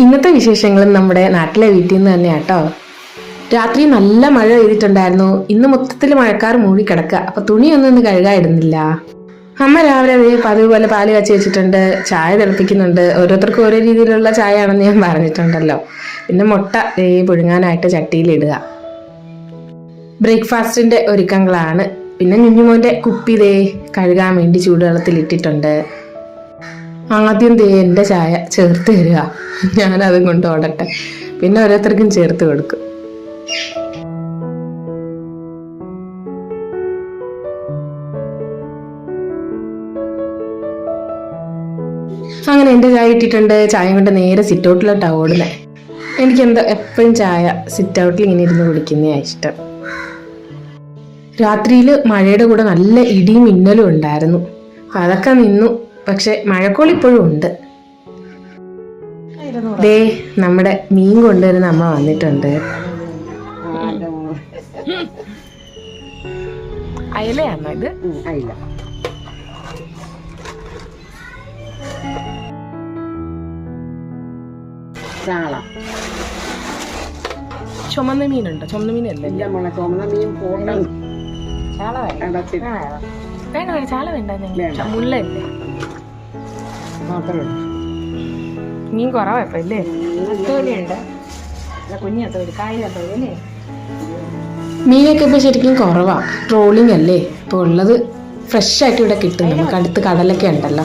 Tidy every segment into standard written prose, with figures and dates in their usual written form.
ഇന്നത്തെ വിശേഷങ്ങളും നമ്മുടെ നാട്ടിലെ വീട്ടിൽ നിന്ന് തന്നെയാട്ടോ. രാത്രി നല്ല മഴ പെയ്തിട്ടുണ്ടായിരുന്നു. ഇന്ന് മൊത്തത്തിൽ മഴക്കാർ മൂടി കിടക്കുക. അപ്പൊ തുണിയൊന്നും കഴുകായിടുന്നില്ല. അമ്മ രാവിലെ പതിവ് പോലെ പാല് കച്ചി വെച്ചിട്ടുണ്ട്, ചായ തിളപ്പിക്കുന്നുണ്ട്. ഓരോരുത്തർക്കും ഓരോ രീതിയിലുള്ള ചായ ആണെന്ന് ഞാൻ പറഞ്ഞിട്ടുണ്ടല്ലോ. പിന്നെ മുട്ട പുഴുങ്ങാനായിട്ട് ചട്ടിയിലിടുക. ബ്രേക്ക്ഫാസ്റ്റിന്റെ ഒരുക്കങ്ങളാണ്. പിന്നെ ഞുഞ്ഞുമോന്റെ കുപ്പി കഴുകാൻ വേണ്ടി ചൂടുവെള്ളത്തിൽ ഇട്ടിട്ടുണ്ട്. ആദ്യം എൻ്റെ ചായ ചേർത്ത് തരിക, ഞാനതും കൊണ്ട് ഓടട്ടെ. പിന്നെ ഓരോരുത്തർക്കും ചേർത്ത് കൊടുക്കും. അങ്ങനെ എൻ്റെ ചായ ഇട്ടിട്ടുണ്ട്. ചായ കൊണ്ട് നേരെ സിറ്റ് ഔട്ടിലോട്ടാണ് ഓടുന്നത്. എനിക്കെന്താ എപ്പോഴും ചായ സിറ്റ് ഔട്ടിൽ ഇങ്ങനെ ഇരുന്ന് കുടിക്കുന്നതാണ് ഇഷ്ടം. രാത്രിയിൽ മഴയുടെ കൂടെ നല്ല ഇടിയും മിന്നലും ഉണ്ടായിരുന്നു. അതൊക്കെ നിന്നു. പക്ഷെ മഴക്കോൾ ഇപ്പോഴും ഉണ്ട്. നമ്മുടെ മീൻ കൊണ്ടുവരുന്ന അമ്മ വന്നിട്ടുണ്ട്. അയലയാണോ ഇത്? അയല. ചാള. ചുമന്ന മീനുണ്ടോ? ചുമന്ന മീനല്ലേ? ചുമന്ന മീൻ പോകണം. ചാള വേണ്ട, ചാള വേണ്ട, മുള്ളല്ലേ? മീൻ കുറവാ അല്ലേ? മീനൊക്കെ ഇപ്പൊ ശരിക്കും കുറവാ. ട്രോളിംഗ് അല്ലേ ഇപ്പൊ ഉള്ളത്. ഫ്രഷ് ആയിട്ട് ഇവിടെ കിട്ടും. നമുക്ക് അടുത്ത് കടലൊക്കെ ഉണ്ടല്ലോ.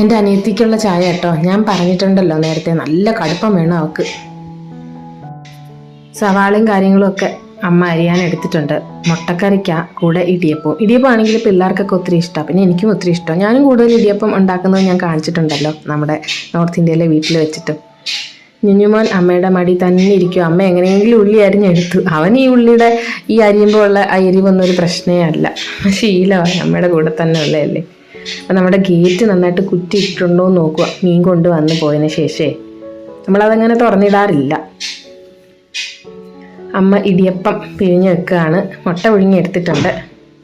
എൻ്റെ അനിയത്തിക്കുള്ള ചായ കേട്ടോ. ഞാൻ പറഞ്ഞിട്ടുണ്ടല്ലോ നേരത്തെ, നല്ല കടുപ്പം വേണം അവക്ക്. സവാളയും കാര്യങ്ങളും ഒക്കെ അമ്മ അരിയാൻ എടുത്തിട്ടുണ്ട്. മുട്ടക്കറിക്ക കൂടെ ഇടിയപ്പം ആണെങ്കിൽ പിള്ളേർക്കൊക്കെ ഒത്തിരി ഇഷ്ടമാണ്. പിന്നെ എനിക്കും ഒത്തിരി ഇഷ്ടമാണ്. ഞാനും കൂടുതൽ ഇടിയപ്പം ഉണ്ടാക്കുന്നത് ഞാൻ കാണിച്ചിട്ടുണ്ടല്ലോ നമ്മുടെ നോർത്ത് ഇന്ത്യയിലെ വീട്ടിൽ വെച്ചിട്ടും. ഞുഞ്ഞുമോൻ അമ്മയുടെ മടി തന്നെ ഇരിക്കും. അമ്മ എങ്ങനെയെങ്കിലും ഉള്ളി അരിഞ്ഞെടുത്തു. അവൻ ഈ ഉള്ളിയുടെ ഈ അരിയുമ്പോൾ ഉള്ള അരിവൊന്നും ഒരു പ്രശ്നമേ അല്ല, ശീലമായി. അമ്മയുടെ കൂടെ തന്നെ ഉള്ളതല്ലേ. അപ്പം നമ്മുടെ ഗേറ്റ് നന്നായിട്ട് കുറ്റി ഇട്ടുണ്ടോ എന്ന് നോക്കുക. മീൻ കൊണ്ട് വന്ന് പോയതിന് ശേഷമേ നമ്മളതങ്ങനെ തുറന്നിടാറില്ല. അമ്മ ഇടിയപ്പം പിഴിഞ്ഞ് വെക്കുകയാണ്. മുട്ട പുഴുങ്ങി എടുത്തിട്ടുണ്ട്.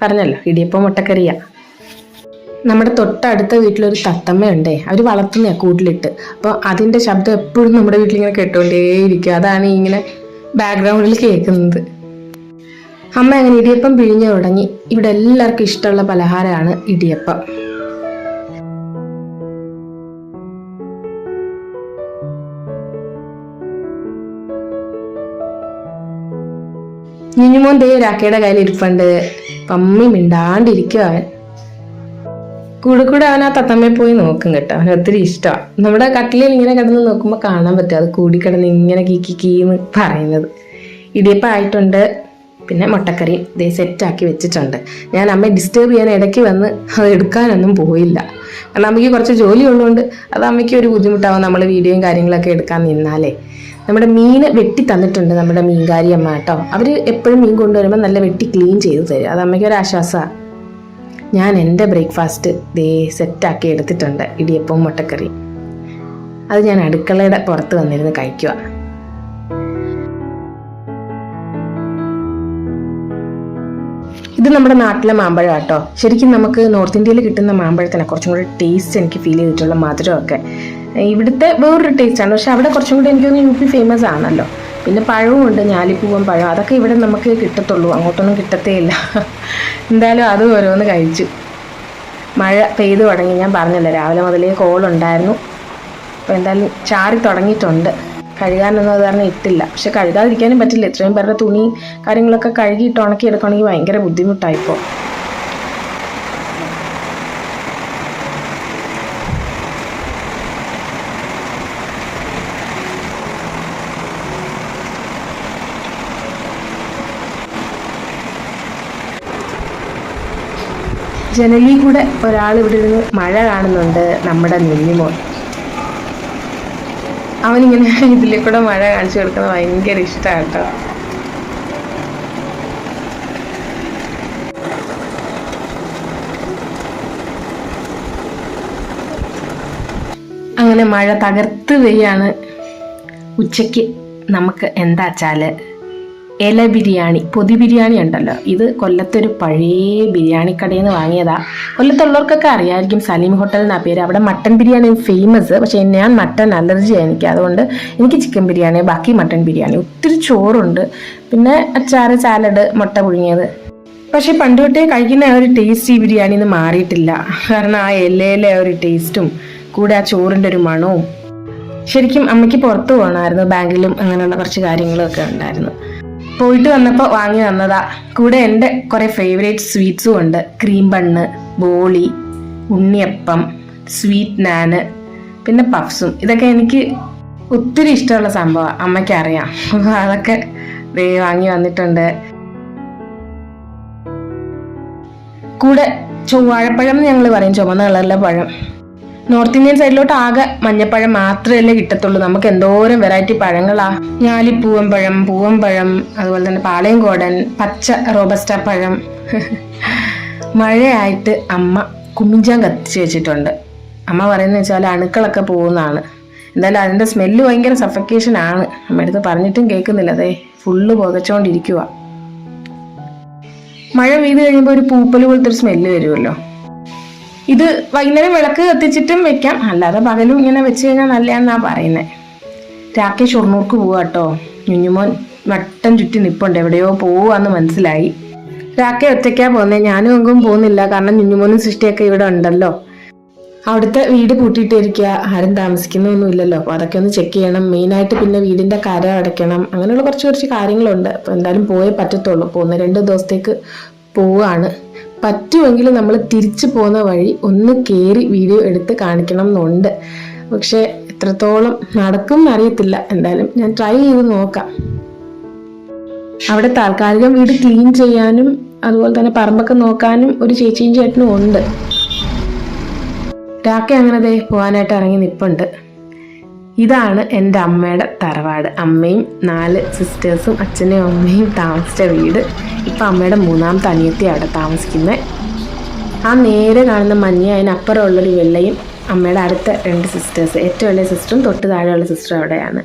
പറഞ്ഞല്ലോ, ഇടിയപ്പം മുട്ടക്കറിയാ. നമ്മുടെ തൊട്ടടുത്ത വീട്ടിലൊരു തത്തമ്മയുണ്ടേ. അവർ വളർത്തുന്നതാണ് കൂട്ടിലിട്ട്. അപ്പോൾ അതിൻ്റെ ശബ്ദം എപ്പോഴും നമ്മുടെ വീട്ടിലിങ്ങനെ കേട്ടുകൊണ്ടേയിരിക്കും. അതാണ് ഇങ്ങനെ ബാക്ക്ഗ്രൗണ്ടിൽ കേൾക്കുന്നത്. അമ്മ അങ്ങനെ ഇടിയപ്പം പിഴിഞ്ഞ് തുടങ്ങി. ഇവിടെ എല്ലാവർക്കും ഇഷ്ടമുള്ള പലഹാരമാണ് ഇടിയപ്പം. ഞുഞ്ഞുമോൻ രാക്കയുടെ കയ്യിൽ ഇരിപ്പുണ്ട്. പമ്മി മിണ്ടാണ്ടിരിക്കും അവൻ. കൂടെ അവൻ ആ തത്തമ്മയെ പോയി നോക്കും കേട്ടോ. അവന് ഒത്തിരി ഇഷ്ടമാണ്. നമ്മുടെ കട്ടിലിൽ ഇങ്ങനെ കിടന്ന് നോക്കുമ്പോൾ കാണാൻ പറ്റും അത് കൂടിക്കിടന്ന് ഇങ്ങനെ കീന്ന് പറയുന്നത്. ഇടിയപ്പം ആയിട്ടുണ്ട്. പിന്നെ മുട്ടക്കറി സെറ്റാക്കി വെച്ചിട്ടുണ്ട്. ഞാൻ അമ്മയെ ഡിസ്റ്റർബ് ചെയ്യാൻ ഇടയ്ക്ക് വന്ന് അത് എടുക്കാനൊന്നും പോയില്ല. കാരണം അമ്മയ്ക്ക് കുറച്ച് ജോലി ഉള്ളതുകൊണ്ട് അത് അമ്മയ്ക്ക് ഒരു ബുദ്ധിമുട്ടാവും നമ്മൾ വീഡിയോയും കാര്യങ്ങളൊക്കെ എടുക്കാൻ നിന്നാലേ. നമ്മുടെ മീൻ വെട്ടി തന്നിട്ടുണ്ട് നമ്മുടെ മീൻകാരി അമ്മ കേട്ടോ. അവർ എപ്പോഴും മീൻ കൊണ്ടുവരുമ്പോൾ നല്ല വെട്ടി ക്ലീൻ ചെയ്ത് തരും. അത് അമ്മയ്ക്കൊരു ആശ്വാസമാണ്. ഞാൻ എൻ്റെ ബ്രേക്ക്ഫാസ്റ്റ് സെറ്റാക്കി എടുത്തിട്ടുണ്ട്. ഇടിയപ്പവും മുട്ടക്കറി. അത് ഞാൻ അടുക്കളയുടെ പുറത്ത് വന്നിരുന്ന് കഴിക്കുക. ഇത് നമ്മുടെ നാട്ടിലെ മാമ്പഴം കേട്ടോ. ശരിക്കും നമുക്ക് നോർത്ത് ഇന്ത്യയിൽ കിട്ടുന്ന മാമ്പഴത്തിന് കുറച്ചും കൂടി ടേസ്റ്റ് എനിക്ക് ഫീൽ ചെയ്തിട്ടുള്ള മധുരമൊക്കെ. ഇവിടുത്തെ വേറൊരു ടേസ്റ്റാണ്. പക്ഷെ അവിടെ കുറച്ചും കൂടി എനിക്ക് തോന്നുന്നു UP ഫേമസ് ആണല്ലോ. പിന്നെ പഴവും ഉണ്ട്, ഞാലിപ്പൂവൻ പഴം. അതൊക്കെ ഇവിടെ നമുക്ക് കിട്ടത്തുള്ളൂ, അങ്ങോട്ടൊന്നും കിട്ടത്തേ ഇല്ല. എന്തായാലും അത് ഓരോന്ന് കഴിച്ചു. മഴ പെയ്തു തുടങ്ങി. ഞാൻ പറഞ്ഞല്ലോ രാവിലെ മുതലേ കോളുണ്ടായിരുന്നു. അപ്പോൾ എന്തായാലും ചാറി തുടങ്ങിയിട്ടുണ്ട്. കഴുകാനൊന്നും അത് കാരണം ഇട്ടില്ല. പക്ഷെ കഴുകാതിരിക്കാനും പറ്റില്ല. ഇത്രയും പേരുടെ തുണി കാര്യങ്ങളൊക്കെ കഴുകിയിട്ട് ഉണക്കി എടുക്കണമെങ്കിൽ ഭയങ്കര ബുദ്ധിമുട്ടായിപ്പോൾ. ജനലിൽ കൂടെ ഒരാൾ ഇവിടെ ഇരുന്ന് മഴ കാണുന്നുണ്ട്. നമ്മുടെ ഞുഞ്ഞുമോൻ. അവനിങ്ങനെ ഇതിലെ കൂടെ മഴ കാണിച്ചു കൊടുക്കുന്നത് ഭയങ്കര ഇഷ്ടമാണ് കേട്ടോ. അങ്ങനെ മഴ തകർത്ത് പെയ്യാണ്. ഉച്ചയ്ക്ക് നമുക്ക് എന്താ വെച്ചാൽ ഇല ബിരിയാണി, പൊതി ബിരിയാണി ഉണ്ടല്ലോ, ഇത് കൊല്ലത്തൊരു പഴയ ബിരിയാണി കടയിൽ നിന്ന് വാങ്ങിയതാ. കൊല്ലത്തുള്ളവർക്കൊക്കെ അറിയാമായിരിക്കും, സലീം ഹോട്ടൽ എന്നാ പേര്. അവിടെ മട്ടൻ ബിരിയാണി ഫേമസ്. പക്ഷെ ഞാൻ മട്ടൻ അലർജിയാണ് എനിക്ക്, അതുകൊണ്ട് എനിക്ക് ചിക്കൻ ബിരിയാണി, ബാക്കി മട്ടൻ ബിരിയാണി. ഒത്തിരി ചോറുണ്ട്, പിന്നെ അച്ചാറ്, സാലഡ്, മുട്ട പുഴുങ്ങിയത്. പക്ഷെ പണ്ട് തൊട്ടേ കഴിക്കുന്ന ആ ഒരു ടേസ്റ്റ് ഈ ബിരിയാണിയിൽ നിന്ന് മാറിയിട്ടില്ല. കാരണം ആ ഇലയിലെ ആ ഒരു ടേസ്റ്റും കൂടെ ആ ചോറിൻ്റെ ഒരു മണവും. ശരിക്കും അമ്മയ്ക്ക് പുറത്ത് പോകണമായിരുന്നു, ബാങ്കിലും അങ്ങനെയുള്ള കുറച്ച് കാര്യങ്ങളൊക്കെ ഉണ്ടായിരുന്നു. പോയിട്ട് വന്നപ്പോൾ വാങ്ങി വന്നതാ. കൂടെ എൻ്റെ കുറേ ഫേവറേറ്റ് സ്വീറ്റ്സും ഉണ്ട്. ക്രീം ബണ്ണ്, ബോളി, ഉണ്ണിയപ്പം, സ്വീറ്റ് നാന്, പിന്നെ പഫ്സും. ഇതൊക്കെ എനിക്ക് ഒത്തിരി ഇഷ്ടമുള്ള സംഭവമാണ്, അമ്മയ്ക്ക് അറിയാം. അപ്പോൾ അതൊക്കെ വാങ്ങി വന്നിട്ടുണ്ട്. കൂടെ വാഴപ്പഴം എന്ന് ഞങ്ങൾ പറയും, ചുമന്ന കളറിലെ പഴം. നോർത്ത് ഇന്ത്യൻ സൈഡിലോട്ട് ആകെ മഞ്ഞപ്പഴം മാത്രമല്ലേ കിട്ടത്തുള്ളൂ. നമുക്ക് എന്തോരം വെറൈറ്റി പഴങ്ങളാ. ഞാലിപ്പൂവമ്പഴം, പൂവമ്പഴം, അതുപോലെ തന്നെ പാളയംകോടൻ, പച്ച റോബസ്റ്റ പഴം. മഴയായിട്ട് അമ്മ കുമിഞ്ചാൻ കത്തിച്ച് വെച്ചിട്ടുണ്ട്. അമ്മ പറയുന്നത് വെച്ചാൽ അണുക്കളൊക്കെ പോകുന്നതാണ്. എന്തായാലും അതിൻ്റെ സ്മെല്ല് ഭയങ്കര സഫക്കേഷൻ ആണ്. അമ്മ അടുത്ത് പറഞ്ഞിട്ടും കേൾക്കുന്നില്ല, അതെ ഫുള്ള് പുകച്ചോണ്ടിരിക്കുക. മഴ പെയ്ത് കഴിയുമ്പോൾ ഒരു പൂപ്പൽ പോലത്തെ ഒരു സ്മെല്ല് വരുമല്ലോ. ഇത് വൈകുന്നേരം വിളക്ക് കത്തിച്ചിട്ടും വെക്കാം, അല്ലാതെ പകലും ഇങ്ങനെ വെച്ച് കഴിഞ്ഞാൽ നല്ലതാണെന്നാ പറയുന്നത്. രാക്കേഷ് ഷൊർണൂർക്ക് പോവാ കേട്ടോ. ഞുഞ്ഞുമോൻ വട്ടം ചുറ്റി നിപ്പുണ്ട്, എവിടെയോ പോവാന്ന് മനസ്സിലായി. രാക്കെ ഒറ്റയ്ക്കാ പോകുന്നത്, ഞാനും എങ്കും പോകുന്നില്ല. കാരണം ഞുഞ്ഞുമോനും സൃഷ്ടിയൊക്കെ ഇവിടെ ഉണ്ടല്ലോ. അവിടുത്തെ വീട് പൂട്ടിയിട്ടിരിക്കുക, ആരും താമസിക്കുന്നൊന്നും ഇല്ലല്ലോ. അപ്പോൾ അതൊക്കെ ഒന്ന് ചെക്ക് ചെയ്യണം. മെയിനായിട്ട് പിന്നെ വീടിൻ്റെ കര അടയ്ക്കണം, അങ്ങനെയുള്ള കുറച്ച് കാര്യങ്ങളുണ്ട്. അപ്പോൾ എന്തായാലും പോയേ പറ്റത്തുള്ളൂ. പോകുന്ന 2 ദിവസത്തേക്ക് പോവുകയാണ്. പറ്റുമെങ്കിൽ നമ്മൾ തിരിച്ചു പോകുന്ന വഴി ഒന്ന് കയറി വീഡിയോ എടുത്ത് കാണിക്കണം എന്നുണ്ട്. പക്ഷെ എത്രത്തോളം നടക്കും എന്നറിയത്തില്ല. എന്തായാലും ഞാൻ ട്രൈ ചെയ്ത് നോക്കാം. അവിടെ താൽക്കാലികം വീട് ക്ലീൻ ചെയ്യാനും അതുപോലെ തന്നെ പറമ്പൊക്കെ നോക്കാനും ഒരു ചേച്ചിയും ചേട്ടനും ഉണ്ട്. രാക്കെ അങ്ങനെ പോകാനായിട്ട് ഇറങ്ങി നിൽപ്പുണ്ട്. ഇതാണ് എൻ്റെ അമ്മയുടെ തറവാട്. അമ്മയും 4 സിസ്റ്റേഴ്സും അച്ഛനും അമ്മയും താമസിച്ച വീട്. ഇപ്പം അമ്മയുടെ 3ാമത്തെ അനിയത്തി അവിടെ താമസിക്കുന്നത്. ആ നേരെ കാണുന്ന മഞ്ഞ, അതിനപ്പുറമുള്ളൊരു വെള്ളയും അമ്മയുടെ അടുത്ത 2 സിസ്റ്റേഴ്സ്. ഏറ്റവും വലിയ സിസ്റ്ററും തൊട്ട് താഴെയുള്ള സിസ്റ്ററും അവിടെയാണ്.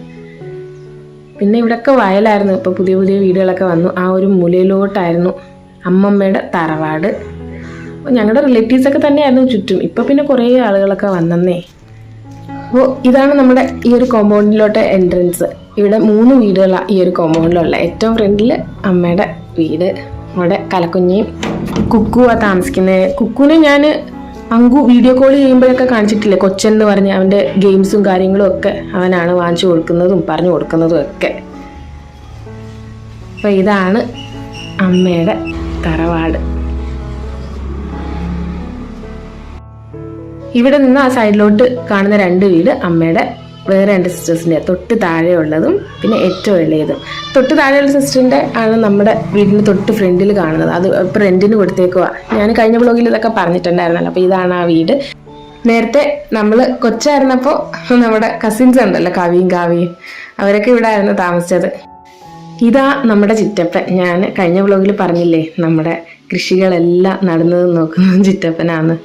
പിന്നെ ഇവിടെയൊക്കെ വയലായിരുന്നു. ഇപ്പോൾ പുതിയ വീടുകളൊക്കെ വന്നു. ആ ഒരു മൂലയിലോട്ടായിരുന്നു അമ്മമ്മയുടെ തറവാട്. ഞങ്ങളുടെ റിലേറ്റീവ്സൊക്കെ തന്നെയായിരുന്നു ചുറ്റും. ഇപ്പം പിന്നെ കുറേ ആളുകളൊക്കെ വന്നേ. അപ്പോൾ ഇതാണ് നമ്മുടെ ഈ ഒരു കോമ്പൗണ്ടിലോട്ട് എൻട്രൻസ്. ഇവിടെ 3 വീടുകളാണ് ഈ ഒരു കോമ്പൗണ്ടിലുള്ള. ഏറ്റവും ഫ്രണ്ടിൽ അമ്മയുടെ വീട്. അവിടെ കലക്കുഞ്ഞിയും കുക്കുവാണ് താമസിക്കുന്നത്. കുക്കുവിനെ ഞാൻ അങ്കു വീഡിയോ കോൾ ചെയ്യുമ്പോഴൊക്കെ കാണിച്ചിട്ടില്ലേ, കൊച്ചൻ എന്ന് പറഞ്ഞ് അവൻ്റെ ഗെയിംസും കാര്യങ്ങളും ഒക്കെ അവനാണ് വാങ്ങിച്ചു കൊടുക്കുന്നതും പറഞ്ഞു കൊടുക്കുന്നതും ഒക്കെ. അപ്പോൾ ഇതാണ് അമ്മയുടെ തറവാട്. ഇവിടെ നിന്ന് ആ സൈഡിലോട്ട് കാണുന്ന 2 വീട് അമ്മയുടെ വേറെ 2 സിസ്റ്റേഴ്സിൻ്റെ, തൊട്ട് താഴെയുള്ളതും പിന്നെ ഏറ്റവും ഇളയതും. തൊട്ട് താഴെയുള്ള സിസ്റ്ററിൻ്റെ ആണ് നമ്മുടെ വീടിന് തൊട്ട് ഫ്രണ്ടിൽ കാണുന്നത്. അത് ഇപ്പോൾ റെൻറ്റിന് കൊടുത്തേക്കുക. ഞാൻ കഴിഞ്ഞ വ്ളോഗിൽ ഇതൊക്കെ പറഞ്ഞിട്ടുണ്ടായിരുന്നല്ലോ. അപ്പോൾ ഇതാണ് ആ വീട്. നേരത്തെ നമ്മൾ കൊച്ചായിരുന്നപ്പോൾ നമ്മുടെ കസിൻസ് ഉണ്ടല്ലോ, കാവിയും അവരൊക്കെ ഇവിടെ ആയിരുന്നു താമസിച്ചത്. ഇതാ നമ്മുടെ ചിറ്റപ്പൻ. ഞാൻ കഴിഞ്ഞ വ്ളോഗിൽ പറഞ്ഞില്ലേ, നമ്മുടെ കൃഷികളെല്ലാം നടന്നത് നോക്കുന്നത് ചിറ്റപ്പനാണ്.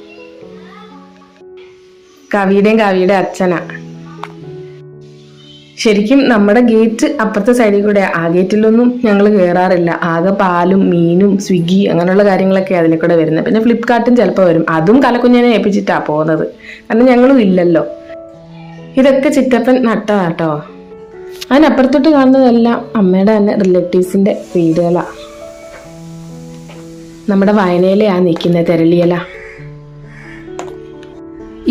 കവിയുടെ അച്ഛനാ. ശരിക്കും നമ്മുടെ ഗേറ്റ് അപ്പുറത്തെ സൈഡിൽ കൂടെ. ആ ഗേറ്റിലൊന്നും ഞങ്ങൾ കയറാറില്ല. ആകെ പാലും മീനും സ്വിഗ്ഗി അങ്ങനെയുള്ള കാര്യങ്ങളൊക്കെ അതിലെ കൂടെ വരുന്നത്. പിന്നെ ഫ്ലിപ്കാർട്ടും ചിലപ്പോൾ വരും. അതും കലക്കുഞ്ഞനെ ഏൽപ്പിച്ചിട്ടാ പോകുന്നത്, കാരണം ഞങ്ങളും ഇല്ലല്ലോ. ഇതൊക്കെ ചിറ്റപ്പൻ നട്ടതാട്ടോ. അതിനപ്പുറത്തോട്ട് കാണുന്നതെല്ലാം അമ്മയുടെ തന്നെ റിലേറ്റീവ്സിന്റെ വീടുകളാ. നമ്മുടെ വായനയിലെയാ നിൽക്കുന്നത്, തെരളിയല.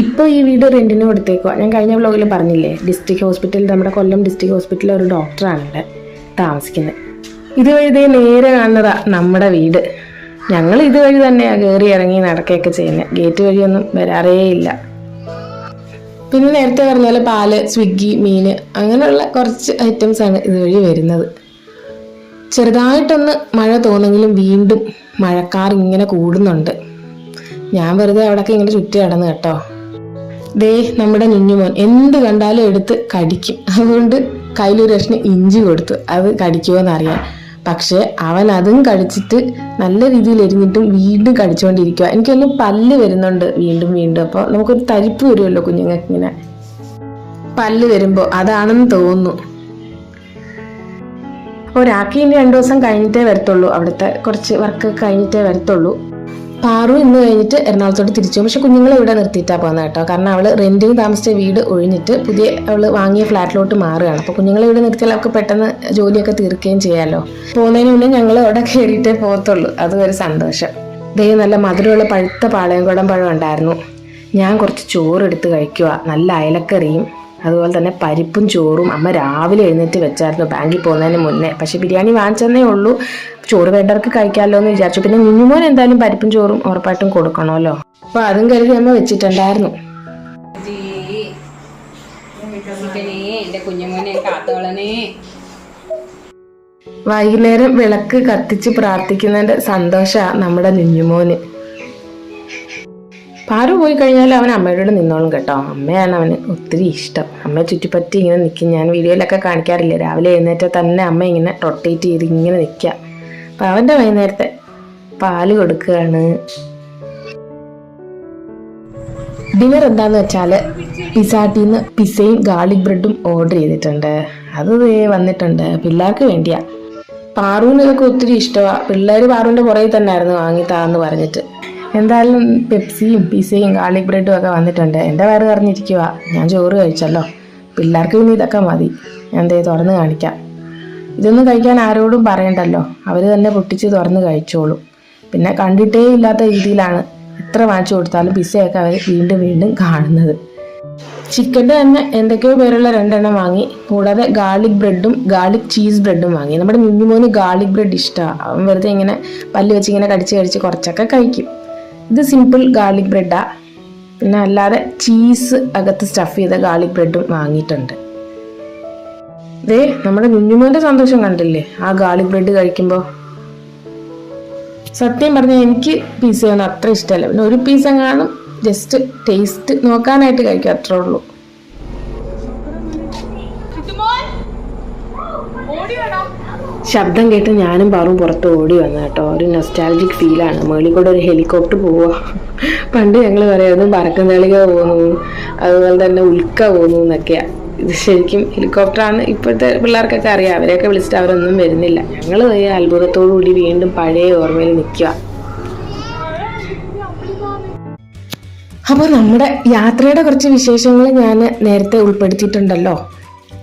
ഇപ്പോൾ ഈ വീട് റെൻറ്റിന് കൊടുത്തേക്കുക. ഞാൻ കഴിഞ്ഞ വ്ളോഗിൽ പറഞ്ഞില്ലേ, ഡിസ്ട്രിക്ട് ഹോസ്പിറ്റലിൽ, നമ്മുടെ കൊല്ലം ഡിസ്ട്രിക്ട് ഹോസ്പിറ്റലിൽ ഒരു ഡോക്ടറാണ് ഇവിടെ താമസിക്കുന്നത്. ഇതുവഴി നേരെ കാണുന്നതാ നമ്മുടെ വീട്. ഞങ്ങൾ ഇതുവഴി തന്നെയാണ് കയറി ഇറങ്ങി നടക്കുകയൊക്കെ ചെയ്യുന്നത്. ഗേറ്റ് വഴിയൊന്നും വരാറേ ഇല്ല. പിന്നെ നേരത്തെ പറഞ്ഞ പോലെ പാല്, സ്വിഗ്ഗി, മീൻ അങ്ങനെയുള്ള കുറച്ച് ഐറ്റംസാണ് ഇതുവഴി വരുന്നത്. ചെറുതായിട്ടൊന്ന് മഴ തോന്നെങ്കിലും വീണ്ടും മഴക്കാർ ഇങ്ങനെ കൂടുന്നുണ്ട്. ഞാൻ വെറുതെ അവിടെയൊക്കെ ഇങ്ങനെ ചുറ്റി നടന്നു കേട്ടോ. ദേ നമ്മുടെ ഞുഞ്ഞുമോൻ എന്ത് കണ്ടാലും എടുത്ത് കടിക്കും. അതുകൊണ്ട് കയ്യിലൊരു കഷ്ണം ഇഞ്ചി കൊടുത്തു, അത് കടിക്കുമോയെന്നറിയാം. പക്ഷെ അവൻ അതും കടിച്ചിട്ട് നല്ല രീതിയിൽ എരിഞ്ഞിട്ടും വീണ്ടും കടിച്ചുകൊണ്ടിരിക്കുക. എനിക്കൊന്ന് പല്ല് വരുന്നുണ്ട് വീണ്ടും. അപ്പോൾ നമുക്കൊരു തരിപ്പ് വരുമല്ലോ കുഞ്ഞുങ്ങൾക്ക് ഇങ്ങനെ പല്ല് വരുമ്പോൾ, അതാണെന്ന് തോന്നുന്നു. ഒരാൾക്ക് ഇനി 2 ദിവസം കഴിഞ്ഞിട്ടേ വരത്തുള്ളൂ, അവിടുത്തെ കുറച്ച് വർക്ക് കഴിഞ്ഞിട്ടേ വരത്തുള്ളൂ. പാറു ഇന്ന് കഴിഞ്ഞിട്ട് എറണാകുളത്തോട്ട് തിരിച്ചു. പക്ഷെ കുഞ്ഞുങ്ങളെ ഇവിടെ നിർത്തിയിട്ടാണ് പോകുന്നത് കേട്ടോ. കാരണം അവൾ റെന്റിന് താമസിച്ച വീട് ഒഴിഞ്ഞിട്ട് പുതിയ അവൾ വാങ്ങിയ ഫ്ലാറ്റിലോട്ട് മാറുകയാണ്. അപ്പോൾ കുഞ്ഞുങ്ങളെ ഇവിടെ നിർത്തിയാൽ അവർക്ക് പെട്ടെന്ന് ജോലിയൊക്കെ തീർക്കുകയും ചെയ്യാമല്ലോ. പോകുന്നതിന് മുന്നേ ഞങ്ങൾ അവിടെ കയറിയിട്ടേ പോകത്തുള്ളൂ. അതും ഒരു സന്തോഷം. നല്ല മധുരമുള്ള പഴുത്ത പാളയംകുടം പഴം ഉണ്ടായിരുന്നു. ഞാൻ കുറച്ച് ചോറെടുത്ത് കഴിക്കുക. നല്ല അയലക്കറിയും അതുപോലെ തന്നെ പരിപ്പും ചോറും അമ്മ രാവിലെ എഴുന്നേറ്റ് വെച്ചായിരുന്നു ബാങ്കിൽ പോകുന്നതിന് മുന്നേ. പക്ഷെ ബിരിയാണി വാങ്ങിച്ചെന്നേ ഉള്ളൂ. ചോറ് വേണ്ടവർക്ക് കഴിക്കാമല്ലോ എന്ന് വിചാരിച്ചു. പിന്നെ കുഞ്ഞുമോൻ എന്തായാലും പരിപ്പും ചോറും ഉറപ്പായിട്ടും കൊടുക്കണമല്ലോ. അപ്പൊ അതും കരുതി അമ്മ വെച്ചിട്ടുണ്ടായിരുന്നു. വൈകുന്നേരം വിളക്ക് കത്തിച്ച് പ്രാർത്ഥിക്കുന്നതിന്റെ സന്തോഷമാണ് നമ്മുടെ കുഞ്ഞുമോന്. പാറു പോയി കഴിഞ്ഞാൽ അവൻ അമ്മയോട് നിന്നോളും കേട്ടോ. അമ്മയാണ് അവന് ഒത്തിരി ഇഷ്ടം. അമ്മയെ ചുറ്റിപ്പറ്റി ഇങ്ങനെ നിൽക്കും. ഞാൻ വീഡിയോയിലൊക്കെ കാണിക്കാറില്ലേ, രാവിലെ എഴുന്നേറ്റ് തന്നെ അമ്മ ഇങ്ങനെ റൊട്ടേറ്റ് ചെയ്ത് ഇങ്ങനെ നിൽക്കുക. അപ്പം അവൻ്റെ വൈകുന്നേരത്തെ പാല് കൊടുക്കുകയാണ്. ഡിന്നർ എന്താന്ന് വെച്ചാൽ പിസാട്ടിന്ന് പിസയും ഗാർലിക് ബ്രെഡും ഓർഡർ ചെയ്തിട്ടുണ്ട്. അത് വന്നിട്ടുണ്ട്. പിള്ളേർക്ക് വേണ്ടിയാ. പാറുവിന് ഇതൊക്കെ ഒത്തിരി ഇഷ്ടമാണ്. പിള്ളേർ പാറുവിൻ്റെ പുറകെ തന്നെ ആയിരുന്നു വാങ്ങിത്താന്ന് പറഞ്ഞിട്ട്. എന്തായാലും പെപ്സിയും പിസയും ഗാർലിക് ബ്രെഡും ഒക്കെ വന്നിട്ടുണ്ട്. എൻ്റെ വയറ് പറഞ്ഞിരിക്കുക. ഞാൻ ചോറ് കഴിച്ചല്ലോ, പിള്ളേർക്ക് പിന്നെ ഇതൊക്കെ മതി. ഞാൻ തുറന്ന് കാണിക്കാം. ഇതൊന്നും കഴിക്കാൻ ആരോടും പറയണ്ടല്ലോ, അവർ തന്നെ പൊട്ടിച്ച് തുറന്ന് കഴിച്ചോളും. പിന്നെ കണ്ടിട്ടേ ഇല്ലാത്ത രീതിയിലാണ് എത്ര വാങ്ങിച്ചു കൊടുത്താലും പിസയൊക്കെ അവർ വീണ്ടും വീണ്ടും കാണുന്നത്. ചിക്കൻ്റെ തന്നെ എന്തൊക്കെയോ പേരുള്ള 2 എണ്ണം വാങ്ങി. കൂടാതെ ഗാർലിക് ബ്രെഡും ഗാർലിക് ചീസ് ബ്രെഡും വാങ്ങി. നമ്മുടെ കുഞ്ഞുമോന് ഗാർലിക് ബ്രെഡ് ഇഷ്ടമാണ്. അവൻ വെറുതെ ഇങ്ങനെ പല്ല് വെച്ച് ഇങ്ങനെ കടിച്ച് കുറച്ചൊക്കെ കഴിക്കും. ഇത് സിമ്പിൾ ഗാർലിക് ബ്രെഡാ. പിന്നെ അല്ലാതെ ചീസ് അകത്ത് സ്റ്റഫ് ചെയ്ത ഗാർലിക് ബ്രെഡും വാങ്ങിയിട്ടുണ്ട്. നമ്മുടെ കുഞ്ഞുമോന്റെ സന്തോഷം കണ്ടില്ലേ ആ ഗാർലിക് ബ്രെഡ് കഴിക്കുമ്പോൾ. സത്യം പറഞ്ഞാൽ എനിക്ക് പിസയൊന്നും അത്ര ഇഷ്ടമല്ല. പിന്നെ ഒരു പീസ് എങ്ങാനും ജസ്റ്റ് ടേസ്റ്റ് നോക്കാനായിട്ട് കഴിക്കും, അത്രേ ഉള്ളൂ. ശബ്ദം കേട്ട് ഞാനും പാറും പുറത്ത് ഓടി വന്നു കേട്ടോ. ഒരു നൊസ്റ്റാൾജിക് ഫീലാണ്. മേളിൽ കൂടെ ഒരു ഹെലികോപ്റ്റർ പോവുക. പണ്ട് ഞങ്ങൾ പറയുന്നത് പറക്കുന്നളിക പോകുന്നു, അതുപോലെ തന്നെ ഉൽക്ക പോകുന്നു എന്നൊക്കെയാണ്. ഇത് ശരിക്കും ഹെലികോപ്റ്ററാണ്. ഇപ്പോഴത്തെ പിള്ളേർക്കൊക്കെ അറിയാം. അവരെയൊക്കെ വിളിച്ചിട്ട് അവരൊന്നും വരുന്നില്ല. ഞങ്ങൾ അത്ഭുതത്തോടു കൂടി വീണ്ടും പഴയ ഓർമ്മയിൽ നിൽക്കുക. അപ്പോൾ നമ്മുടെ യാത്രയുടെ കുറച്ച് വിശേഷങ്ങൾ ഞാൻ നേരത്തെ ഉൾപ്പെടുത്തിയിട്ടുണ്ടല്ലോ.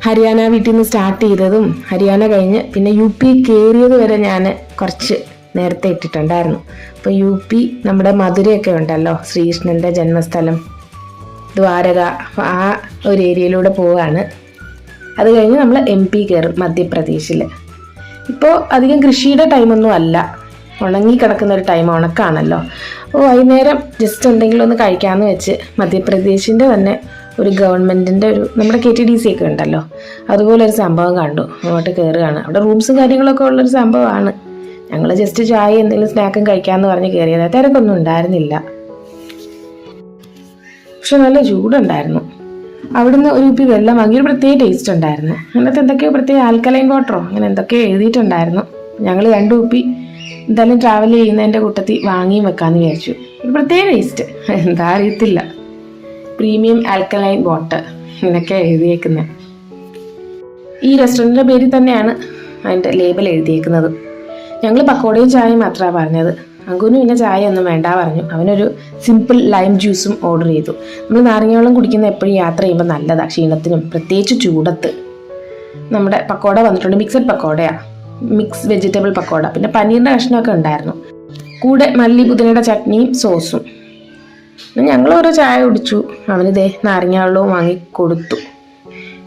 ഹരിയാന വീട്ടിൽ നിന്ന് സ്റ്റാർട്ട് ചെയ്തതും ഹരിയാന കഴിഞ്ഞ് പിന്നെ യു പി കയറിയത് വരെ ഞാൻ കുറച്ച് നേരത്തെ ഇട്ടിട്ടുണ്ടായിരുന്നു. അപ്പോൾ യു പി നമ്മുടെ മധുരയൊക്കെ ഉണ്ടല്ലോ, ശ്രീകൃഷ്ണൻ്റെ ജന്മസ്ഥലം, ദ്വാരക, ആ ഒരു ഏരിയയിലൂടെ പോവുകയാണ്. അത് കഴിഞ്ഞ് നമ്മൾ MP കയറും, മധ്യപ്രദേശിൽ. ഇപ്പോൾ അധികം കൃഷിയുടെ ടൈമൊന്നും അല്ല, ഉണങ്ങി കിടക്കുന്ന ഒരു ടൈം, ഉണക്കാണല്ലോ. അപ്പോൾ വൈകുന്നേരം ജസ്റ്റ് എന്തെങ്കിലും ഒന്ന് കഴിക്കാമെന്ന് വെച്ച് മധ്യപ്രദേശിൻ്റെ തന്നെ ഒരു ഗവൺമെൻറ്റിൻ്റെ ഒരു നമ്മുടെ KTDC ഒക്കെ ഉണ്ടല്ലോ, അതുപോലെ ഒരു സംഭവം കണ്ടു. അങ്ങോട്ട് കയറുകയാണ്. അവിടെ റൂംസും കാര്യങ്ങളൊക്കെ ഉള്ളൊരു സംഭവമാണ്. ഞങ്ങൾ ജസ്റ്റ് ചായ എന്തെങ്കിലും സ്നാക്കും കഴിക്കാമെന്ന് പറഞ്ഞ് കയറിയത്. തിരക്കൊന്നും ഉണ്ടായിരുന്നില്ല, പക്ഷെ നല്ല ചൂടുണ്ടായിരുന്നു. അവിടുന്ന് ഒരു കുപ്പി വെള്ളം വാങ്ങി. ഒരു പ്രത്യേക ടേസ്റ്റ് ഉണ്ടായിരുന്നു. അതിനകത്ത് എന്തൊക്കെയോ പ്രത്യേക ആൽക്കലൈൻ വാട്ടറോ അങ്ങനെ എന്തൊക്കെയോ എഴുതിയിട്ടുണ്ടായിരുന്നു. ഞങ്ങൾ 2 കുപ്പി എന്തായാലും ട്രാവൽ ചെയ്യുന്നതിൻ്റെ കൂട്ടത്തിൽ വാങ്ങിയും വെക്കാമെന്ന് വിചാരിച്ചു. ഒരു പ്രത്യേക ടേസ്റ്റ്, എന്താ അറിയത്തില്ല. പ്രീമിയം ആൽക്കലൈൻ വാട്ടർ ഇങ്ങനെയൊക്കെ എഴുതിയേക്കുന്നത്. ഈ റെസ്റ്റോറൻറ്റിൻ്റെ പേരിൽ തന്നെയാണ് അതിൻ്റെ ലേബൽ എഴുതിയേക്കുന്നത്. ഞങ്ങൾ പക്കോടയും ചായയും മാത്രമാണ് പറഞ്ഞത്. അങ്കുവിന് പിന്നെ ചായ ഒന്നും വേണ്ട പറഞ്ഞു. അവനൊരു സിമ്പിൾ ലൈം ജ്യൂസും ഓർഡർ ചെയ്തു. നമ്മൾ നാരങ്ങ വെള്ളം കുടിക്കുന്ന എപ്പോഴും യാത്ര ചെയ്യുമ്പോൾ നല്ലതാണ് ക്ഷീണത്തിനും, പ്രത്യേകിച്ച് ചൂടത്ത്. നമ്മുടെ പക്കോട വന്നിട്ടുണ്ട്. മിക്സഡ് പക്കോടയാണ്, മിക്സ് വെജിറ്റബിൾ പക്കോട. പിന്നെ പനീറിൻ്റെ കഷ്ണമൊക്കെ ഉണ്ടായിരുന്നു. കൂടെ മല്ലി പുതിനയുടെ ചട്നിയും സോസും. ഞങ്ങൾ ഓരോ ചായ കുടിച്ചു. അവന് നാരങ്ങ വെള്ളവും വാങ്ങി കൊടുത്തു.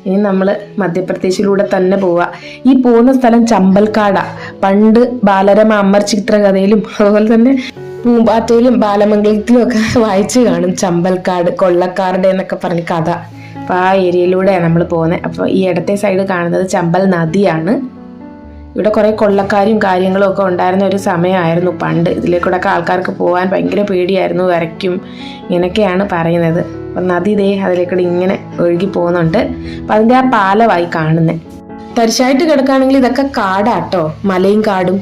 ഇനി നമ്മൾ മധ്യപ്രദേശിലൂടെ തന്നെ പോവുക. ഈ പോകുന്ന സ്ഥലം ചമ്പൽക്കാടാ. പണ്ട് ബാലരമ അമർ ചിത്രകഥയിലും അതുപോലെ തന്നെ പൂമ്പാറ്റയിലും ബാലമംഗലത്തിലും ഒക്കെ വായിച്ചു കാണും. ചമ്പൽക്കാട്, കൊള്ളക്കാരുടെ എന്നൊക്കെ പറഞ്ഞ് കഥ. അപ്പോൾ ആ ഏരിയയിലൂടെയാണ് നമ്മൾ പോകുന്നത്. അപ്പോൾ ഈ ഇടത്തെ സൈഡ് കാണുന്നത് ചമ്പൽ നദിയാണ്. ഇവിടെ കുറേ കൊള്ളക്കാരും കാര്യങ്ങളും ഒക്കെ ഉണ്ടായിരുന്ന ഒരു സമയമായിരുന്നു പണ്ട്. ഇതിലേക്കൂടെയൊക്കെ ആൾക്കാർക്ക് പോകാൻ ഭയങ്കര പേടിയായിരുന്നു, വരയ്ക്കും, ഇങ്ങനെയൊക്കെയാണ് പറയുന്നത്. അപ്പം നദി അതിലേക്കൂടെ ഇങ്ങനെ ഒഴുകി പോകുന്നുണ്ട്. അപ്പം അതിൻ്റെ ആ പാലമായി കാണുന്നത്. തരിശായിട്ട് കിടക്കുകയാണെങ്കിൽ ഇതൊക്കെ കാടാട്ടോ, മലയും കാടും.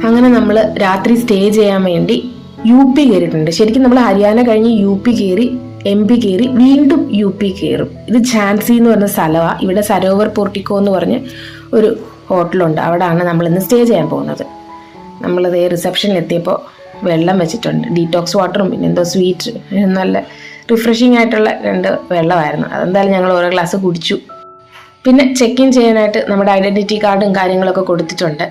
അങ്ങനെ നമ്മൾ രാത്രി സ്റ്റേ ചെയ്യാൻ വേണ്ടി UP കയറിയിട്ടുണ്ട്. ശരിക്കും നമ്മൾ ഹരിയാന കഴിഞ്ഞ് UP കയറി MP കയറി വീണ്ടും UP കയറും. ഇത് ഝാൻസി എന്ന് പറഞ്ഞ സ്ഥലമാണ്. ഇവിടെ സരോവർ പോർട്ടിക്കോ എന്ന് പറഞ്ഞ് ഒരു ഹോട്ടലുണ്ട്, അവിടെയാണ് നമ്മളിന്ന് സ്റ്റേ ചെയ്യാൻ പോകുന്നത്. നമ്മളത് റിസപ്ഷനിലെത്തിയപ്പോൾ വെള്ളം വെച്ചിട്ടുണ്ട്, ഡീറ്റോക്സ് വാട്ടറും പിന്നെ എന്തോ സ്വീറ്റ്, നല്ല റിഫ്രഷിംഗ് ആയിട്ടുള്ള 2 വെള്ളമായിരുന്നു. അതെന്തായാലും ഞങ്ങൾ ഓരോ ഗ്ലാസ് കുടിച്ചു. പിന്നെ ചെക്ക് ഇൻ ചെയ്യാനായിട്ട് നമ്മുടെ ഐഡൻറ്റിറ്റി കാർഡും കാര്യങ്ങളൊക്കെ കൊടുത്തിട്ടുണ്ട്.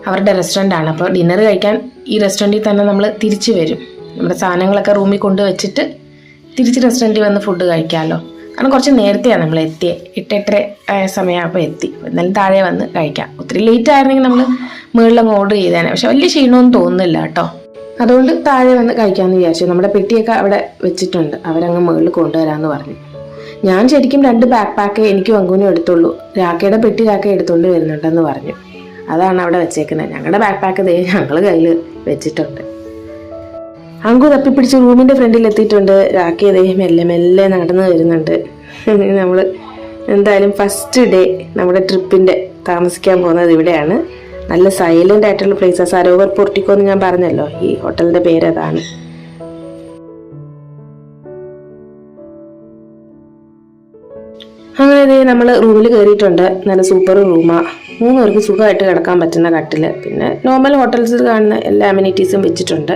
അവരുടെ റെസ്റ്റോറൻ്റാണ്, അപ്പോൾ ഡിന്നർ കഴിക്കാൻ ഈ റെസ്റ്റോറൻറ്റിൽ തന്നെ നമ്മൾ തിരിച്ച് വരും. നമ്മുടെ സാധനങ്ങളൊക്കെ റൂമിൽ കൊണ്ടുവച്ചിട്ട് തിരിച്ച് റെസ്റ്റോറൻറ്റിൽ വന്ന് ഫുഡ് കഴിക്കാമല്ലോ. കാരണം കുറച്ച് നേരത്തെയാണ് നമ്മൾ എത്തിയത്, 8-8:30 ആയ സമയമാകുമ്പോൾ എത്തി. എന്നാലും താഴെ വന്ന് കഴിക്കാം. ഒത്തിരി ലേറ്റ് ആയിരുന്നെങ്കിൽ നമ്മൾ മുകളിലങ്ങ് ഓർഡർ ചെയ്തേനെ, പക്ഷെ വലിയ ക്ഷീണമൊന്നും തോന്നുന്നില്ല കേട്ടോ. അതുകൊണ്ട് താഴെ വന്ന് കഴിക്കാമെന്ന് വിചാരിച്ചു. നമ്മുടെ പെട്ടിയൊക്കെ അവിടെ വെച്ചിട്ടുണ്ട്, അവരങ്ങ് മുകളിൽ കൊണ്ടുവരാമെന്ന് പറഞ്ഞു. ഞാൻ ശരിക്കും 2 ബാക്ക് പാക്കേ എനിക്കും അങ്കുവിനും എടുത്തുള്ളൂ. രാക്കയുടെ പെട്ടി രാക്ക എടുത്തുകൊണ്ട് വരുന്നുണ്ടെന്ന് പറഞ്ഞു. അതാണ് അവിടെ വെച്ചേക്കുന്നത്. ഞങ്ങളുടെ ബാക്ക് പാക്ക് ദേ ഞങ്ങൾ കയ്യിൽ വെച്ചിട്ടുണ്ട്. അങ്കു തപ്പിപ്പിടിച്ച് റൂമിൻ്റെ ഫ്രണ്ടിൽ എത്തിയിട്ടുണ്ട്. രാക്കി ദേ മെല്ലെ മെല്ലെ നടന്ന് വരുന്നുണ്ട്. നമ്മൾ എന്തായാലും ഫസ്റ്റ് ഡേ നമ്മുടെ ട്രിപ്പിൻ്റെ താമസിക്കാൻ പോകുന്നത് ഇവിടെയാണ്. നല്ല സൈലൻ്റ് ആയിട്ടുള്ള പ്ലേസാണ്. സരോവർ പോർട്ടിക്കോ എന്ന് ഞാൻ പറഞ്ഞല്ലോ, ഈ ഹോട്ടലിൻ്റെ പേരതാണ്. അങ്ങനെ നമ്മൾ റൂമിൽ കയറിയിട്ടുണ്ട്. നല്ല സൂപ്പർ റൂമാണ്. 3 പേർക്ക് സുഖമായിട്ട് കിടക്കാൻ പറ്റുന്ന കട്ടിൽ, പിന്നെ നോർമൽ ഹോട്ടൽസിൽ കാണുന്ന എല്ലാ അമ്യൂണിറ്റീസും വെച്ചിട്ടുണ്ട്.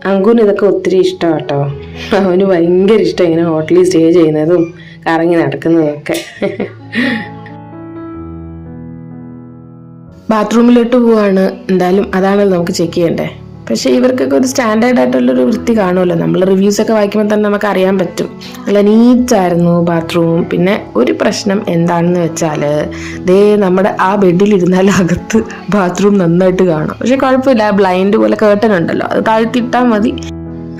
അങ്കുവിന് ഇതൊക്കെ ഒത്തിരി ഇഷ്ടമാണ് കേട്ടോ. അവന് ഭയങ്കര ഇഷ്ടം ഇങ്ങനെ ഹോട്ടലിൽ സ്റ്റേ ചെയ്യുന്നതും കറങ്ങി നടക്കുന്നതും ഒക്കെ. ബാത്റൂമിലോട്ട് പോവാണ്. എന്തായാലും അതാണല്ലോ നമുക്ക് ചെക്ക് ചെയ്യണ്ടേ. പക്ഷേ ഇവർക്കൊക്കെ ഒരു സ്റ്റാൻഡേർഡ് ആയിട്ടുള്ളൊരു വൃത്തി കാണുമല്ലോ. നമ്മൾ റിവ്യൂസൊക്കെ വായിക്കുമ്പോൾ തന്നെ നമുക്ക് അറിയാൻ പറ്റും. നല്ല നീറ്റായിരുന്നു ബാത്റൂം. പിന്നെ ഒരു പ്രശ്നം എന്താണെന്ന് വെച്ചാൽ ദേ നമ്മുടെ ആ ബെഡിലിരുന്നാൽ അകത്ത് ബാത്റൂം നന്നായിട്ട് കാണാം. പക്ഷെ കുഴപ്പമില്ല, ബ്ലൈൻഡ് പോലെ കേട്ടൻ ഉണ്ടല്ലോ, അത് താഴ്ത്തിയിട്ടാൽ മതി.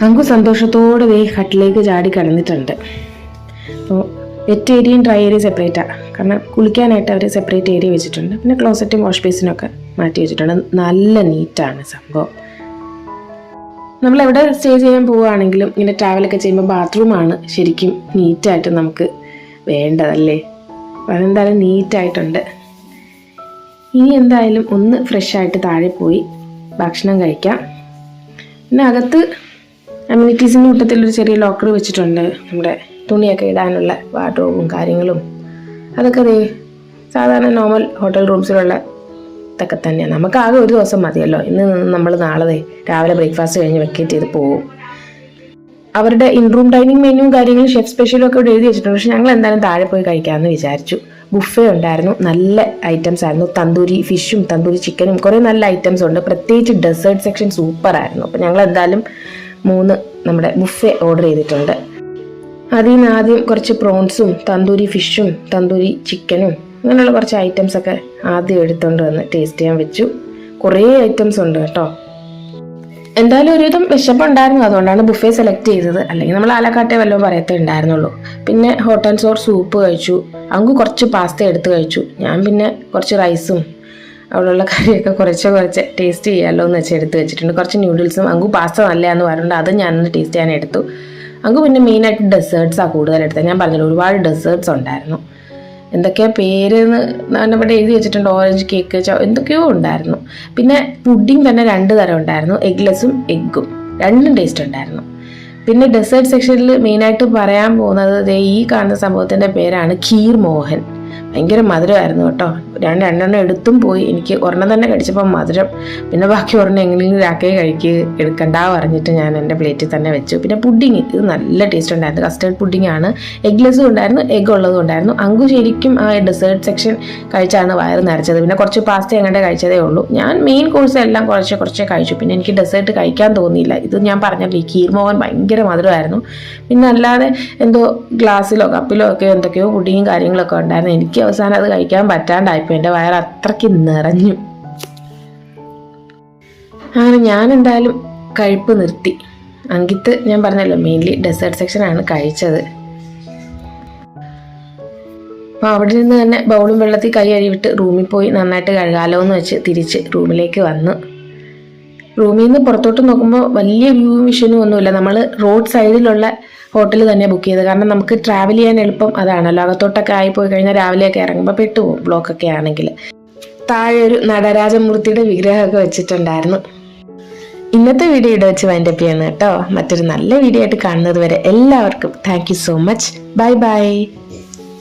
അങ്കു സന്തോഷത്തോടെ ദേ കട്ടിലേക്ക് ചാടി കിടന്നിട്ടുണ്ട്. അപ്പോൾ വെറ്റ് ഏരിയയും ഡ്രൈ ഏരിയ സെപ്പറേറ്റാണ്. കാരണം കുളിക്കാനായിട്ട് അവർ സെപ്പറേറ്റ് ഏരിയ വെച്ചിട്ടുണ്ട്. പിന്നെ ക്ലോസറ്റും വാഷ് ബേസിനൊക്കെ മാറ്റി വെച്ചിട്ടുണ്ട്. നല്ല നീറ്റാണ് സംഭവം. നമ്മളെവിടെ സ്റ്റേ ചെയ്യാൻ പോവുകയാണെങ്കിലും ഇങ്ങനെ ട്രാവലൊക്കെ ചെയ്യുമ്പോൾ ബാത്റൂമാണ് ശരിക്കും നീറ്റായിട്ട് നമുക്ക് വേണ്ടതല്ലേ. അതെന്തായാലും നീറ്റായിട്ടുണ്ട്. ഇനി എന്തായാലും ഒന്ന് ഫ്രഷായിട്ട് താഴെ പോയി ഭക്ഷണം കഴിക്കാം. പിന്നെ അകത്ത് അമ്യൂണിറ്റീസിൻ്റെ കൂട്ടത്തിലൊരു ചെറിയ ലോക്കർ വെച്ചിട്ടുണ്ട്. നമ്മുടെ തുണിയൊക്കെ ഇടാനുള്ള വാർഡ്രോബും കാര്യങ്ങളും അതൊക്കെ സാധാരണ നോർമൽ ഹോട്ടൽ റൂംസിലുള്ള ഇതൊക്കെ തന്നെയാണ്. നമുക്കാകെ ഒരു ദിവസം മതിയല്ലോ. ഇന്ന് നമ്മൾ നാളെ രാവിലെ ബ്രേക്ക്ഫാസ്റ്റ് കഴിഞ്ഞ് വെക്കേറ്റ് ചെയ്ത് പോകും. അവരുടെ ഇൻറൂം ഡൈനിങ് മെനുവും കാര്യങ്ങളും ഷെഫ് സ്പെഷ്യലും ഒക്കെ ഇവിടെ എഴുതി വെച്ചിട്ടുണ്ട്. പക്ഷെ ഞങ്ങൾ എന്തായാലും താഴെ പോയി കഴിക്കാമെന്ന് വിചാരിച്ചു. ബുഫേ ഉണ്ടായിരുന്നു, നല്ല ഐറ്റംസ് ആയിരുന്നു. തന്തൂരി ഫിഷും തന്തൂരി ചിക്കനും കുറേ നല്ല ഐറ്റംസ് ഉണ്ട്. പ്രത്യേകിച്ച് ഡെസേർട്ട് സെക്ഷൻ സൂപ്പർ ആയിരുന്നു. അപ്പോൾ ഞങ്ങൾ എന്തായാലും 3 നമ്മുടെ ബുഫേ ഓർഡർ ചെയ്തിട്ടുണ്ട്. അതിൽ നിന്ന് ആദ്യം കുറച്ച് പ്രോൺസും തന്തൂരി ഫിഷും തന്തൂരി ചിക്കനും അങ്ങനെയുള്ള കുറച്ച് ഐറ്റംസൊക്കെ ആദ്യം എടുത്തുകൊണ്ട് വന്ന് ടേസ്റ്റ് ചെയ്യാൻ വെച്ചു. കുറേ ഐറ്റംസ് ഉണ്ട് കേട്ടോ. എന്തായാലും ഒരുവിധം വിശപ്പുണ്ടായിരുന്നു, അതുകൊണ്ടാണ് ബുഫേ സെലക്ട് ചെയ്തത്. അല്ലെങ്കിൽ നമ്മൾ ആലക്കാട്ടെ വല്ലതും പറയത്തേ ഉണ്ടായിരുന്നുള്ളൂ. പിന്നെ ഹോട്ട് ആൻഡ് സോർ സൂപ്പ് കഴിച്ചു. അങ്കു കുറച്ച് പാസ്ത എടുത്ത് കഴിച്ചു. ഞാൻ പിന്നെ കുറച്ച് റൈസും അവിടെയുള്ള കറിയൊക്കെ കുറച്ച് ടേസ്റ്റ് ചെയ്യാമല്ലോ എന്ന് വെച്ച് എടുത്ത് വെച്ചിട്ടുണ്ട്. കുറച്ച് ന്യൂഡിൽസും. അങ്കു പാസ്ത നല്ലതാണെന്ന് പറഞ്ഞിട്ടുണ്ട്, അത് ഞാനൊന്ന് ടേസ്റ്റ് ചെയ്യാൻ എടുത്തു. അങ്കു പിന്നെ മെയിനായിട്ട് ഡെസേർട്ട്സാണ് കൂടുതലെടുത്തത്. ഞാൻ പറഞ്ഞല്ലോ ഒരുപാട് ഡെസേർട്ട്സ് ഉണ്ടായിരുന്നു. എന്തൊക്കെയാ പേര് ഇവിടെ എഴുതി വെച്ചിട്ടുണ്ട്. ഓറഞ്ച് കേക്ക് എന്തൊക്കെയോ ഉണ്ടായിരുന്നു. പിന്നെ പുഡിങ് തന്നെ 2 തരം ഉണ്ടായിരുന്നു, എഗ്ലെസ്സും എഗ്ഗും. 2 ടേസ്റ്റ് ഉണ്ടായിരുന്നു. പിന്നെ ഡെസേർട്ട് സെക്ഷനിൽ മെയിനായിട്ട് പറയാൻ പോകുന്നത് ഈ കാണുന്ന സംഭവത്തിൻ്റെ പേരാണ് ഖീർ മോഹൻ. ഭയങ്കര മധുരമായിരുന്നു കേട്ടോ. 2 എടുത്തും പോയി. എനിക്ക് ഒരെണ്ണം തന്നെ കടിച്ചപ്പോൾ മധുരം. പിന്നെ ബാക്കി ഒരെണ്ണം എങ്ങനെയെങ്കിലും രാക്കേ എടുക്കണ്ട പറഞ്ഞിട്ട് ഞാൻ എൻ്റെ പ്ലേറ്റിൽ തന്നെ വെച്ചു. പിന്നെ പുഡിങ് ഇത് നല്ല ടേസ്റ്റ് ഉണ്ടായിരുന്നു. കസ്റ്റേർഡ് പുഡിങ് ആണ്. എഗ്ലെസ്സും ഉണ്ടായിരുന്നു, എഗ്ഗ് ഉള്ളതും ഉണ്ടായിരുന്നു. അങ്കു ശരിക്കും ആ ഡെസേർട്ട് സെക്ഷൻ കഴിച്ചാണ് വയറ് നിറച്ചത്. പിന്നെ കുറച്ച് പാസ്ത എങ്ങോട്ട് കഴിച്ചതേ ഉള്ളൂ. ഞാൻ മെയിൻ കോഴ്സ് എല്ലാം കുറച്ചേ കഴിച്ചു. പിന്നെ എനിക്ക് ഡെസേർട്ട് കഴിക്കാൻ തോന്നിയില്ല. ഇത് ഞാൻ പറഞ്ഞല്ലോ, ഈ ഖീർ മോഹൻ ഭയങ്കര മധുരമായിരുന്നു. പിന്നെ അല്ലാതെ എന്തോ ഗ്ലാസ്സിലോ കപ്പിലോ ഒക്കെ എന്തൊക്കെയോ പുഡിങ്ങും കാര്യങ്ങളൊക്കെ ഉണ്ടായിരുന്നു. എനിക്ക് അവസാനം അത് കഴിക്കാൻ പറ്റാണ്ടായിപ്പോൾ. എൻ്റെ വയറ് അത്രയ്ക്ക് നിറഞ്ഞു. അങ്ങനെ ഞാൻ എന്തായാലും കഴിപ്പ് നിർത്തി. അങ്കിത്ത് ഞാൻ പറഞ്ഞല്ലോ മെയിൻലി ഡെസേർട്ട് സെക്ഷനാണ് കഴിച്ചത്. അപ്പോൾ അവിടെ നിന്ന് തന്നെ ബൗളും വെള്ളത്തിൽ കൈ കഴുകിയിട്ട് റൂമിൽ പോയി നന്നായിട്ട് കഴുകാലോ എന്ന് വെച്ച് തിരിച്ച് റൂമിലേക്ക് വന്നു. റൂമിൽ നിന്ന് പുറത്തോട്ട് നോക്കുമ്പോൾ വലിയ വ്യൂ വിഷനും ഒന്നുമില്ല. നമ്മൾ റോഡ് സൈഡിലുള്ള ഹോട്ടൽ തന്നെ ബുക്ക് ചെയ്ത്. കാരണം നമുക്ക് ട്രാവൽ ചെയ്യാൻ എളുപ്പം അതാണല്ലോ. അകത്തോട്ടൊക്കെ ആയിപ്പോയി കഴിഞ്ഞാൽ രാവിലെയൊക്കെ ഇറങ്ങുമ്പോൾ പെട്ടുപോകും ബ്ലോക്കൊക്കെ ആണെങ്കിൽ. താഴെ ഒരു നടരാജമൂർത്തിയുടെ വിഗ്രഹമൊക്കെ വെച്ചിട്ടുണ്ടായിരുന്നു. ഇന്നത്തെ വീഡിയോ ഇവിടെ വെച്ച് വൈൻഡപ്പ് ചെയ്യണം കേട്ടോ. മറ്റൊരു നല്ല വീഡിയോ ആയിട്ട് കാണുന്നത് വരെ എല്ലാവർക്കും thank you so much. Bye bye.